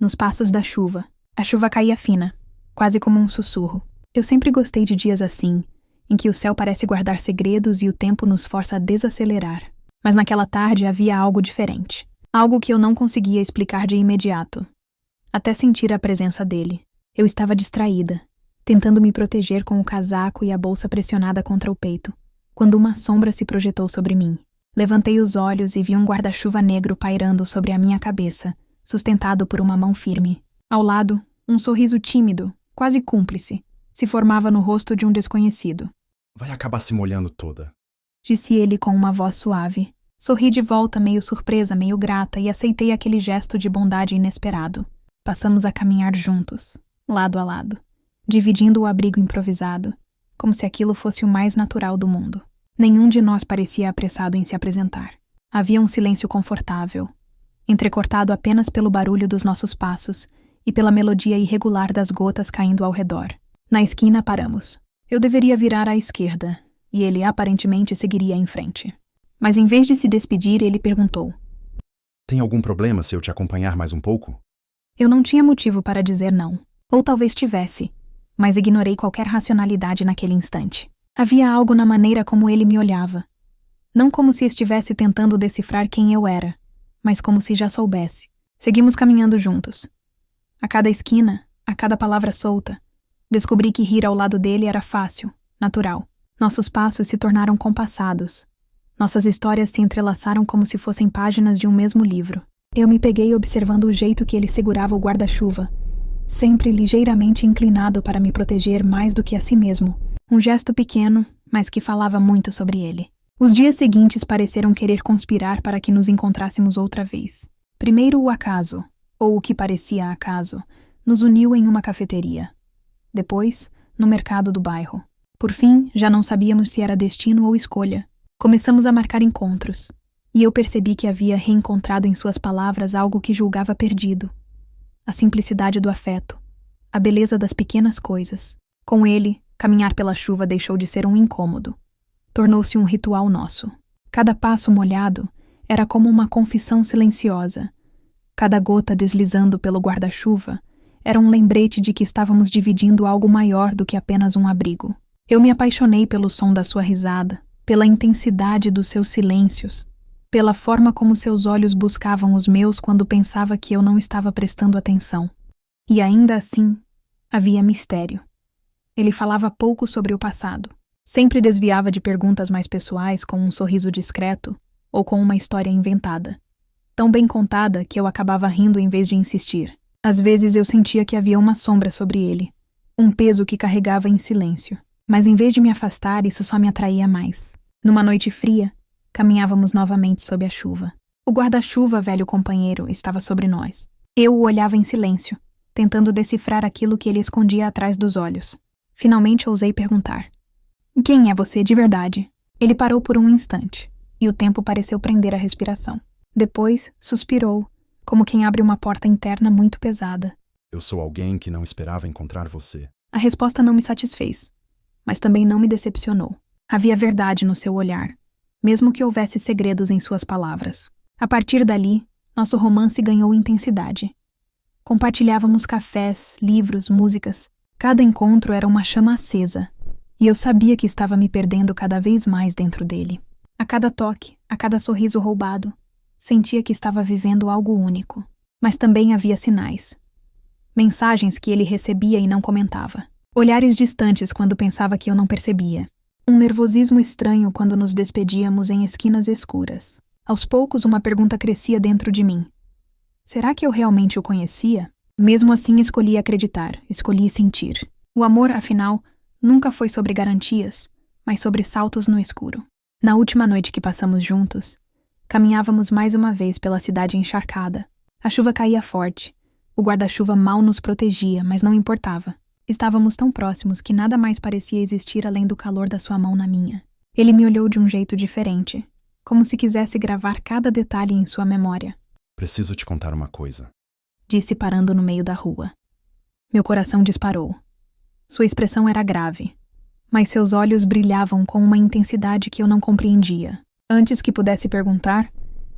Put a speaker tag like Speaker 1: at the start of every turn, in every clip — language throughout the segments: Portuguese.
Speaker 1: nos passos da chuva. A chuva caía fina, quase como um sussurro. Eu sempre gostei de dias assim, em que o céu parece guardar segredos e o tempo nos força a desacelerar. Mas naquela tarde havia algo diferente. Algo que eu não conseguia explicar de imediato. Até sentir a presença dele. Eu estava distraída, tentando me proteger com o casaco e a bolsa pressionada contra o peito, quando uma sombra se projetou sobre mim. Levantei os olhos e vi um guarda-chuva negro pairando sobre a minha cabeça, sustentado por uma mão firme. Ao lado, um sorriso tímido, quase cúmplice, se formava no rosto de um desconhecido.
Speaker 2: Vai acabar se molhando toda,
Speaker 1: disse ele com uma voz suave. Sorri de volta, meio surpresa, meio grata, e aceitei aquele gesto de bondade inesperado. Passamos a caminhar juntos, lado a lado, dividindo o abrigo improvisado, como se aquilo fosse o mais natural do mundo. Nenhum de nós parecia apressado em se apresentar. Havia um silêncio confortável, entrecortado apenas pelo barulho dos nossos passos e pela melodia irregular das gotas caindo ao redor. Na esquina paramos. Eu deveria virar à esquerda, e ele aparentemente seguiria em frente. Mas em vez de se despedir, ele perguntou:
Speaker 2: tem algum problema se eu te acompanhar mais um pouco?
Speaker 1: Eu não tinha motivo para dizer não. Ou talvez tivesse, mas ignorei qualquer racionalidade naquele instante. Havia algo na maneira como ele me olhava. Não como se estivesse tentando decifrar quem eu era, mas como se já soubesse. Seguimos caminhando juntos. A cada esquina, a cada palavra solta, descobri que rir ao lado dele era fácil, natural. Nossos passos se tornaram compassados. Nossas histórias se entrelaçaram como se fossem páginas de um mesmo livro. Eu me peguei observando o jeito que ele segurava o guarda-chuva, sempre ligeiramente inclinado para me proteger mais do que a si mesmo. Um gesto pequeno, mas que falava muito sobre ele. Os dias seguintes pareceram querer conspirar para que nos encontrássemos outra vez. Primeiro o acaso, ou o que parecia acaso, nos uniu em uma cafeteria. Depois, no mercado do bairro. Por fim, já não sabíamos se era destino ou escolha. Começamos a marcar encontros, e eu percebi que havia reencontrado em suas palavras algo que julgava perdido. A simplicidade do afeto, a beleza das pequenas coisas. Com ele, caminhar pela chuva deixou de ser um incômodo. Tornou-se um ritual nosso. Cada passo molhado era como uma confissão silenciosa. Cada gota deslizando pelo guarda-chuva era um lembrete de que estávamos dividindo algo maior do que apenas um abrigo. Eu me apaixonei pelo som da sua risada, pela intensidade dos seus silêncios, pela forma como seus olhos buscavam os meus quando pensava que eu não estava prestando atenção. E ainda assim, havia mistério. Ele falava pouco sobre o passado. Sempre desviava de perguntas mais pessoais com um sorriso discreto ou com uma história inventada. Tão bem contada que eu acabava rindo em vez de insistir. Às vezes eu sentia que havia uma sombra sobre ele, um peso que carregava em silêncio. Mas em vez de me afastar, isso só me atraía mais. Numa noite fria, caminhávamos novamente sob a chuva. O guarda-chuva, velho companheiro, estava sobre nós. Eu o olhava em silêncio, tentando decifrar aquilo que ele escondia atrás dos olhos. Finalmente ousei perguntar: quem é você de verdade? Ele parou por um instante, e o tempo pareceu prender a respiração. Depois, suspirou, como quem abre uma porta interna muito pesada.
Speaker 2: Eu sou alguém que não esperava encontrar você.
Speaker 1: A resposta não me satisfez, mas também não me decepcionou. Havia verdade no seu olhar, mesmo que houvesse segredos em suas palavras. A partir dali, nosso romance ganhou intensidade. Compartilhávamos cafés, livros, músicas. Cada encontro era uma chama acesa, e eu sabia que estava me perdendo cada vez mais dentro dele. A cada toque, a cada sorriso roubado, sentia que estava vivendo algo único. Mas também havia sinais. Mensagens que ele recebia e não comentava. Olhares distantes quando pensava que eu não percebia. Um nervosismo estranho quando nos despedíamos em esquinas escuras. Aos poucos, uma pergunta crescia dentro de mim. Será que eu realmente o conhecia? Mesmo assim, escolhi acreditar, escolhi sentir. O amor, afinal, nunca foi sobre garantias, mas sobre saltos no escuro. Na última noite que passamos juntos, caminhávamos mais uma vez pela cidade encharcada. A chuva caía forte. O guarda-chuva mal nos protegia, mas não importava. Estávamos tão próximos que nada mais parecia existir além do calor da sua mão na minha. Ele me olhou de um jeito diferente, como se quisesse gravar cada detalhe em sua memória.
Speaker 2: Preciso te contar uma coisa,
Speaker 1: disse parando no meio da rua. Meu coração disparou. Sua expressão era grave, mas seus olhos brilhavam com uma intensidade que eu não compreendia. Antes que pudesse perguntar,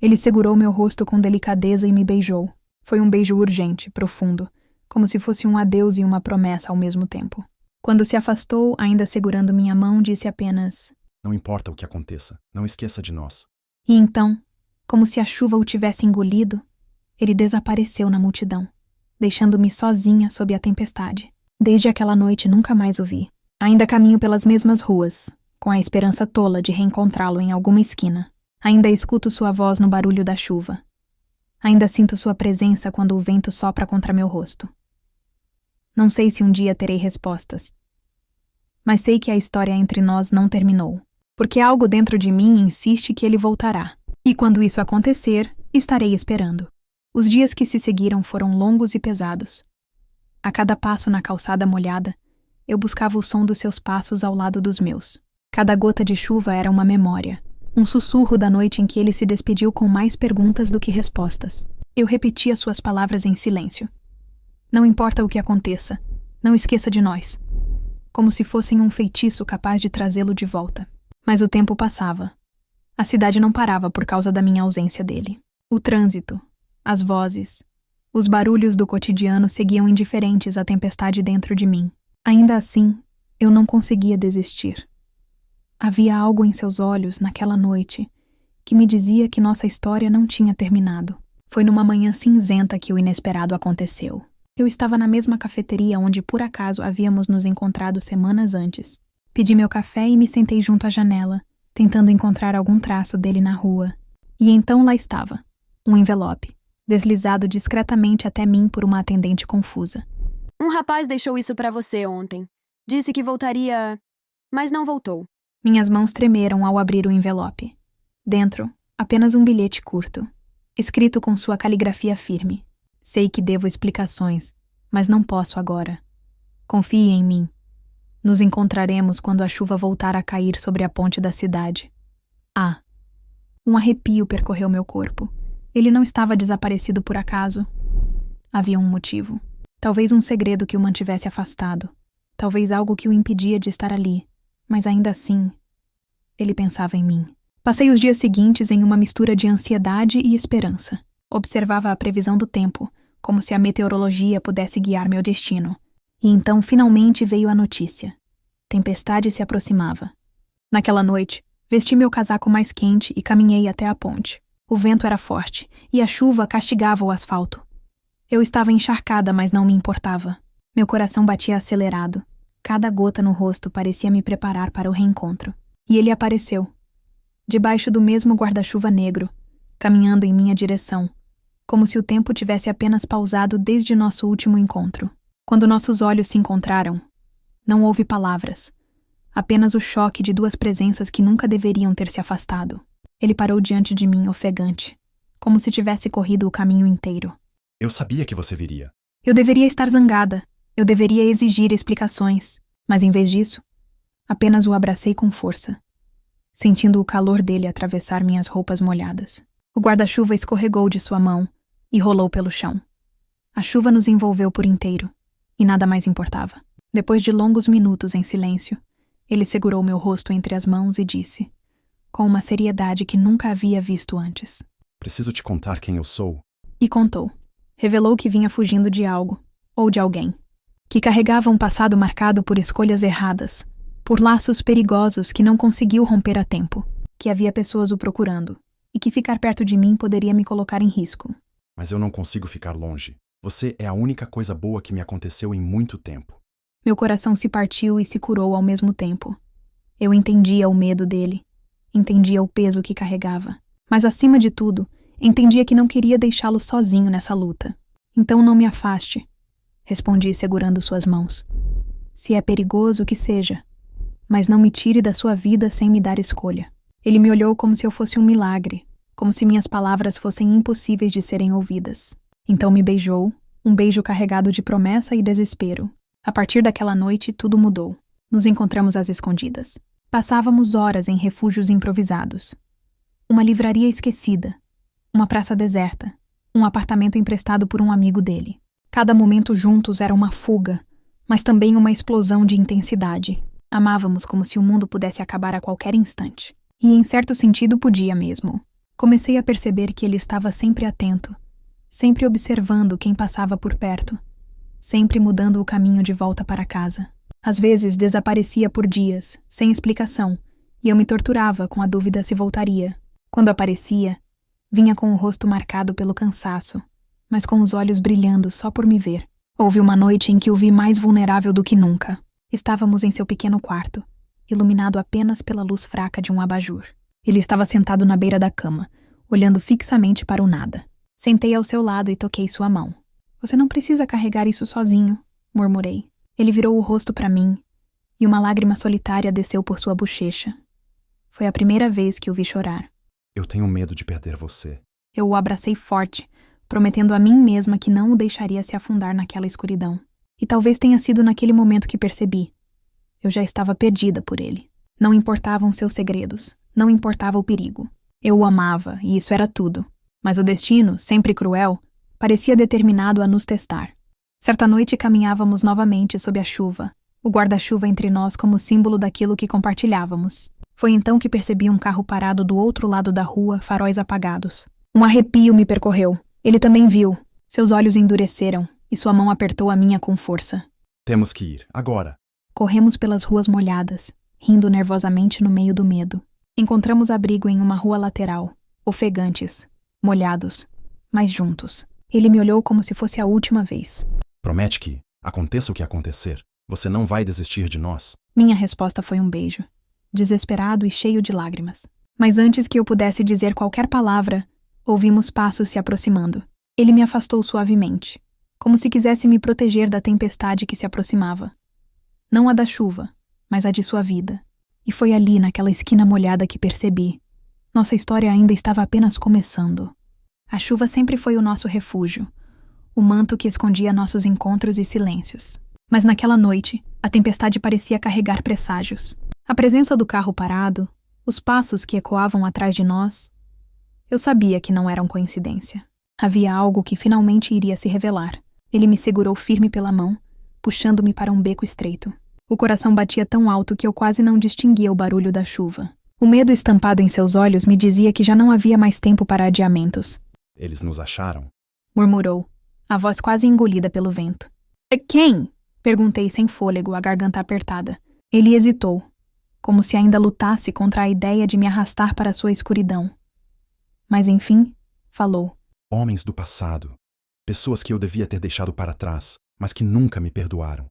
Speaker 1: ele segurou meu rosto com delicadeza e me beijou. Foi um beijo urgente, profundo, como se fosse um adeus e uma promessa ao mesmo tempo. Quando se afastou, ainda segurando minha mão, disse apenas:
Speaker 2: Não importa o que aconteça, não esqueça de nós.
Speaker 1: E então, como se a chuva o tivesse engolido, ele desapareceu na multidão, deixando-me sozinha sob a tempestade. Desde aquela noite nunca mais o vi. Ainda caminho pelas mesmas ruas, com a esperança tola de reencontrá-lo em alguma esquina. Ainda escuto sua voz no barulho da chuva. Ainda sinto sua presença quando o vento sopra contra meu rosto. Não sei se um dia terei respostas, mas sei que a história entre nós não terminou, porque algo dentro de mim insiste que ele voltará. E quando isso acontecer, estarei esperando. Os dias que se seguiram foram longos e pesados. A cada passo na calçada molhada, eu buscava o som dos seus passos ao lado dos meus. Cada gota de chuva era uma memória, um sussurro da noite em que ele se despediu com mais perguntas do que respostas. Eu repetia suas palavras em silêncio. Não importa o que aconteça, não esqueça de nós. Como se fossem um feitiço capaz de trazê-lo de volta. Mas o tempo passava. A cidade não parava por causa da minha ausência dele. O trânsito, as vozes, os barulhos do cotidiano seguiam indiferentes à tempestade dentro de mim. Ainda assim, eu não conseguia desistir. Havia algo em seus olhos naquela noite que me dizia que nossa história não tinha terminado. Foi numa manhã cinzenta que o inesperado aconteceu. Eu estava na mesma cafeteria onde por acaso havíamos nos encontrado semanas antes. Pedi meu café e me sentei junto à janela, tentando encontrar algum traço dele na rua. E então lá estava, um envelope, deslizado discretamente até mim por uma atendente confusa.
Speaker 3: Um rapaz deixou isso pra você ontem. Disse que voltaria, mas não voltou.
Speaker 1: Minhas mãos tremeram ao abrir o envelope. Dentro, apenas um bilhete curto, escrito com sua caligrafia firme. Sei que devo explicações, mas não posso agora. Confie em mim. Nos encontraremos quando a chuva voltar a cair sobre a ponte da cidade. Ah! Um arrepio percorreu meu corpo. Ele não estava desaparecido por acaso. Havia um motivo. Talvez um segredo que o mantivesse afastado. Talvez algo que o impedia de estar ali. Mas ainda assim, ele pensava em mim. Passei os dias seguintes em uma mistura de ansiedade e esperança. Observava a previsão do tempo, como se a meteorologia pudesse guiar meu destino. E então finalmente veio a notícia. Tempestade se aproximava. Naquela noite, vesti meu casaco mais quente e caminhei até a ponte. O vento era forte e a chuva castigava o asfalto. Eu estava encharcada, mas não me importava. Meu coração batia acelerado. Cada gota no rosto parecia me preparar para o reencontro. E ele apareceu, debaixo do mesmo guarda-chuva negro, caminhando em minha direção, como se o tempo tivesse apenas pausado desde nosso último encontro. Quando nossos olhos se encontraram, não houve palavras, apenas o choque de duas presenças que nunca deveriam ter se afastado. Ele parou diante de mim, ofegante, como se tivesse corrido o caminho inteiro.
Speaker 2: Eu sabia que você viria.
Speaker 1: Eu deveria estar zangada, eu deveria exigir explicações, mas em vez disso, apenas o abracei com força, sentindo o calor dele atravessar minhas roupas molhadas. O guarda-chuva escorregou de sua mão e rolou pelo chão. A chuva nos envolveu por inteiro, e nada mais importava. Depois de longos minutos em silêncio, ele segurou meu rosto entre as mãos e disse, com uma seriedade que nunca havia visto antes:
Speaker 2: Preciso te contar quem eu sou.
Speaker 1: E contou. Revelou que vinha fugindo de algo, ou de alguém. Que carregava um passado marcado por escolhas erradas, por laços perigosos que não conseguiu romper a tempo, que havia pessoas o procurando, e que ficar perto de mim poderia me colocar em risco.
Speaker 2: Mas eu não consigo ficar longe. Você é a única coisa boa que me aconteceu em muito tempo.
Speaker 1: Meu coração se partiu e se curou ao mesmo tempo. Eu entendia o medo dele, entendia o peso que carregava, mas acima de tudo, entendia que não queria deixá-lo sozinho nessa luta. Então não me afaste, respondi segurando suas mãos. Se é perigoso, que seja, mas não me tire da sua vida sem me dar escolha. Ele me olhou como se eu fosse um milagre, como se minhas palavras fossem impossíveis de serem ouvidas. Então me beijou, um beijo carregado de promessa e desespero. A partir daquela noite, tudo mudou. Nos encontramos às escondidas. Passávamos horas em refúgios improvisados. Uma livraria esquecida, uma praça deserta, um apartamento emprestado por um amigo dele. Cada momento juntos era uma fuga, mas também uma explosão de intensidade. Amávamos como se o mundo pudesse acabar a qualquer instante. E em certo sentido podia mesmo. Comecei a perceber que ele estava sempre atento, sempre observando quem passava por perto, sempre mudando o caminho de volta para casa. Às vezes desaparecia por dias, sem explicação, e eu me torturava com a dúvida se voltaria. Quando aparecia, vinha com o rosto marcado pelo cansaço, mas com os olhos brilhando só por me ver. Houve uma noite em que o vi mais vulnerável do que nunca. Estávamos em seu pequeno quarto, iluminado apenas pela luz fraca de um abajur. Ele estava sentado na beira da cama, olhando fixamente para o nada. Sentei ao seu lado e toquei sua mão. "Você não precisa carregar isso sozinho", murmurei. Ele virou o rosto para mim, e uma lágrima solitária desceu por sua bochecha. Foi a primeira vez que o vi chorar.
Speaker 2: Eu tenho medo de perder você.
Speaker 1: Eu o abracei forte, prometendo a mim mesma que não o deixaria se afundar naquela escuridão. E talvez tenha sido naquele momento que percebi. Eu já estava perdida por ele. Não importavam seus segredos, não importava o perigo. Eu o amava, e isso era tudo. Mas o destino, sempre cruel, parecia determinado a nos testar. Certa noite caminhávamos novamente sob a chuva, o guarda-chuva entre nós como símbolo daquilo que compartilhávamos. Foi então que percebi um carro parado do outro lado da rua, faróis apagados. Um arrepio me percorreu. Ele também viu. Seus olhos endureceram, e sua mão apertou a minha com força.
Speaker 2: Temos que ir, agora.
Speaker 1: Corremos pelas ruas molhadas, rindo nervosamente no meio do medo. Encontramos abrigo em uma rua lateral, ofegantes, molhados, mas juntos. Ele me olhou como se fosse a última vez.
Speaker 2: Promete que, aconteça o que acontecer, você não vai desistir de nós?
Speaker 1: Minha resposta foi um beijo, desesperado e cheio de lágrimas. Mas antes que eu pudesse dizer qualquer palavra, ouvimos passos se aproximando. Ele me afastou suavemente, como se quisesse me proteger da tempestade que se aproximava. Não a da chuva, mas a de sua vida. E foi ali, naquela esquina molhada, que percebi. Nossa história ainda estava apenas começando. A chuva sempre foi o nosso refúgio, o manto que escondia nossos encontros e silêncios. Mas naquela noite, a tempestade parecia carregar presságios. A presença do carro parado, os passos que ecoavam atrás de nós. Eu sabia que não eram coincidência. Havia algo que finalmente iria se revelar. Ele me segurou firme pela mão, puxando-me para um beco estreito. O coração batia tão alto que eu quase não distinguia o barulho da chuva. O medo estampado em seus olhos me dizia que já não havia mais tempo para adiamentos.
Speaker 2: Eles nos acharam?
Speaker 1: Murmurou, a voz quase engolida pelo vento. Quem? Perguntei sem fôlego, a garganta apertada. Ele hesitou, como se ainda lutasse contra a ideia de me arrastar para sua escuridão. Mas enfim, falou.
Speaker 2: Homens do passado. Pessoas que eu devia ter deixado para trás, mas que nunca me perdoaram.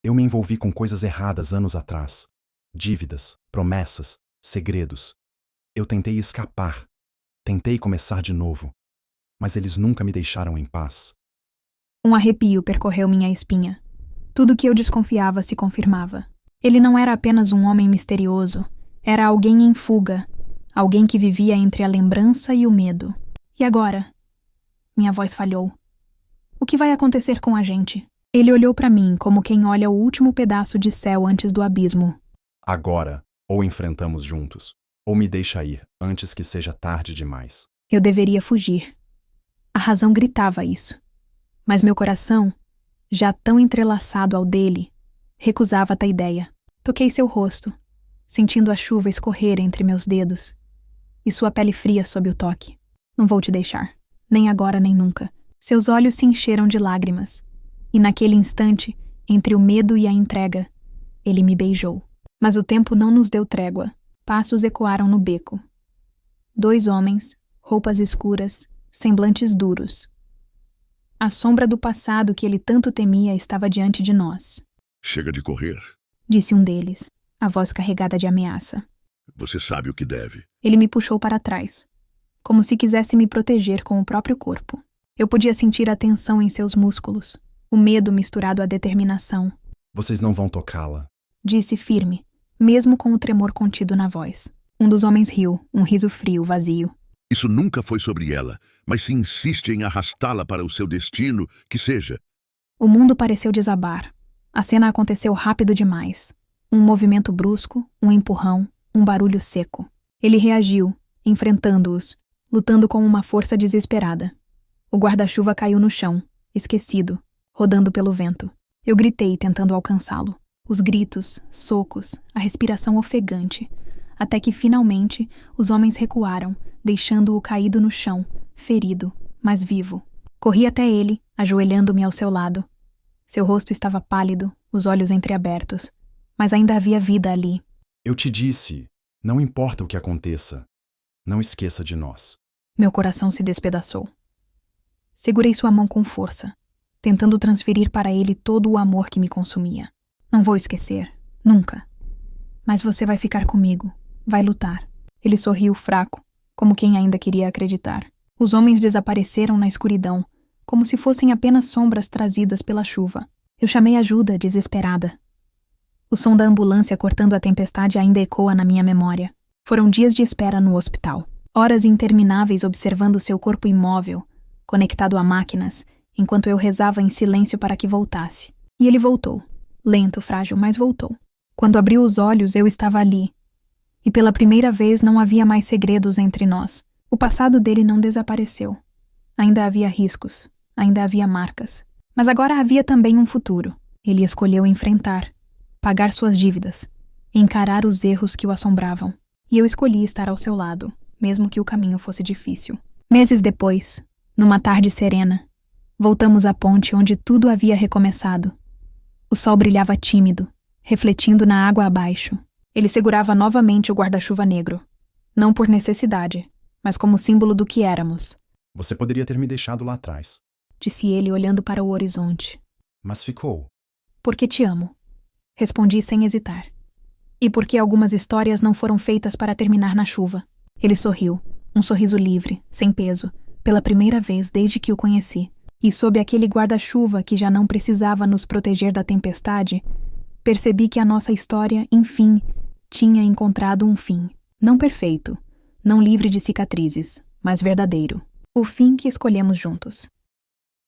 Speaker 2: Eu me envolvi com coisas erradas anos atrás. Dívidas, promessas, segredos. Eu tentei escapar. Tentei começar de novo. Mas eles nunca me deixaram em paz.
Speaker 1: Um arrepio percorreu minha espinha. Tudo que eu desconfiava se confirmava. Ele não era apenas um homem misterioso. Era alguém em fuga. Alguém que vivia entre a lembrança e o medo. E agora? Minha voz falhou. O que vai acontecer com a gente? Ele olhou para mim como quem olha o último pedaço de céu antes do abismo.
Speaker 2: Agora, ou enfrentamos juntos, ou me deixa ir antes que seja tarde demais.
Speaker 1: Eu deveria fugir. A razão gritava isso. Mas meu coração, já tão entrelaçado ao dele, recusava tal ideia. Toquei seu rosto, sentindo a chuva escorrer entre meus dedos, e sua pele fria sob o toque. Não vou te deixar, nem agora nem nunca. Seus olhos se encheram de lágrimas, e naquele instante, entre o medo e a entrega, ele me beijou. Mas o tempo não nos deu trégua. Passos ecoaram no beco. 2 homens, roupas escuras, semblantes duros. A sombra do passado que ele tanto temia estava diante de nós.
Speaker 4: Chega de correr.
Speaker 1: Disse um deles, a voz carregada de ameaça.
Speaker 4: Você sabe o que deve.
Speaker 1: Ele me puxou para trás, como se quisesse me proteger com o próprio corpo. Eu podia sentir a tensão em seus músculos, o medo misturado à determinação.
Speaker 2: Vocês não vão tocá-la.
Speaker 1: Disse firme, mesmo com o tremor contido na voz. Um dos homens riu, um riso frio, vazio.
Speaker 4: Isso nunca foi sobre ela, mas se insiste em arrastá-la para o seu destino, que seja.
Speaker 1: O mundo pareceu desabar. A cena aconteceu rápido demais. Um movimento brusco, um empurrão, um barulho seco. Ele reagiu, enfrentando-os, lutando com uma força desesperada. O guarda-chuva caiu no chão, esquecido, rodando pelo vento. Eu gritei, tentando alcançá-lo. Os gritos, socos, a respiração ofegante, até que finalmente os homens recuaram, deixando-o caído no chão, ferido, mas vivo. Corri até ele, ajoelhando-me ao seu lado. Seu rosto estava pálido, os olhos entreabertos, mas ainda havia vida ali.
Speaker 2: Eu te disse, não importa o que aconteça, não esqueça de nós.
Speaker 1: Meu coração se despedaçou. Segurei sua mão com força, tentando transferir para ele todo o amor que me consumia. Não vou esquecer, nunca. Mas você vai ficar comigo, vai lutar. Ele sorriu fraco, como quem ainda queria acreditar. Os homens desapareceram na escuridão, como se fossem apenas sombras trazidas pela chuva. Eu chamei ajuda, desesperada. O som da ambulância cortando a tempestade ainda ecoa na minha memória. Foram dias de espera no hospital. Horas intermináveis observando seu corpo imóvel, conectado a máquinas, enquanto eu rezava em silêncio para que voltasse. E ele voltou. Lento, frágil, mas voltou. Quando abriu os olhos, eu estava ali. E pela primeira vez não havia mais segredos entre nós. O passado dele não desapareceu. Ainda havia riscos, ainda havia marcas. Mas agora havia também um futuro. Ele escolheu enfrentar, pagar suas dívidas, encarar os erros que o assombravam. E eu escolhi estar ao seu lado, mesmo que o caminho fosse difícil. Meses depois, numa tarde serena, voltamos à ponte onde tudo havia recomeçado. O sol brilhava tímido, refletindo na água abaixo. Ele segurava novamente o guarda-chuva negro. Não por necessidade, mas como símbolo do que éramos.
Speaker 2: Você poderia ter me deixado lá atrás.
Speaker 1: Disse ele olhando para o horizonte.
Speaker 2: Mas ficou.
Speaker 1: Porque te amo. Respondi sem hesitar. E porque algumas histórias não foram feitas para terminar na chuva. Ele sorriu, um sorriso livre, sem peso, pela primeira vez desde que o conheci. E sob aquele guarda-chuva que já não precisava nos proteger da tempestade, percebi que a nossa história, enfim, tinha encontrado um fim. Não perfeito, não livre de cicatrizes, mas verdadeiro. O fim que escolhemos juntos.